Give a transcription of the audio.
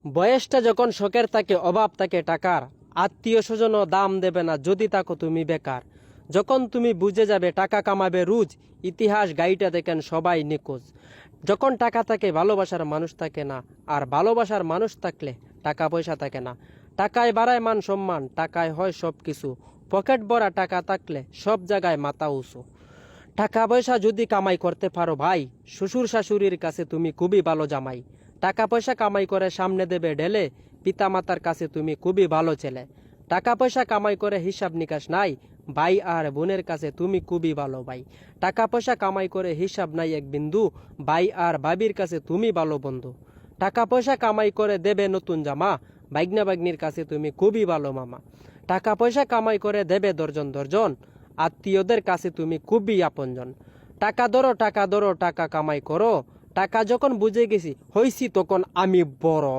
বয়সটা যখন শখের থাকে, অভাব থাকে টাকার, আত্মীয় স্বজনও দাম দেবে না যদি থাকো তুমি বেকার। যখন তুমি বুঝে যাবে টাকা কামাবে রোজ, ইতিহাস গাইটা দেখেন সবাই নিখোঁজ। যখন টাকা থাকে ভালোবাসার মানুষ থাকে না, আর ভালোবাসার মানুষ থাকলে টাকা পয়সা থাকে না। টাকায় বাড়ায় মান সম্মান, টাকায় হয় সব কিছু। পকেট ভরা টাকা থাকলে সব জায়গায় মাথা উঁচু। টাকা পয়সা যদি কামাই করতে পারো ভাই, শ্বশুর শাশুড়ির কাছে তুমি খুবই ভালো জামাই। টাকা পয়সা কামাই করে সামনে দেবে ঢেলে, পিতা মাতার কাছে তুমি খুবই ভালো ছেলে। টাকা পয়সা কামাই করে হিসাব নিকাশ নাই, ভাই আর বোনের কাছে তুমি খুবই ভালো ভাই। টাকা পয়সা কামাই করে হিসাব নাই এক বিন্দু, ভাই আর ভাবির কাছে তুমি ভালো বন্ধু। টাকা পয়সা কামাই করে দেবে নতুন জামা, ভাগ্না ভাগ্নির কাছে তুমি খুবই ভালো মামা। টাকা পয়সা কামাই করে দেবে দর্জন দর্জন, আত্মীয়দের কাছে তুমি খুবই আপনজন। টাকা ধরো টাকা ধরো টাকা কামাই করো, টাকা যখন বুঝে গেছি হইছি তখন আমি বড়।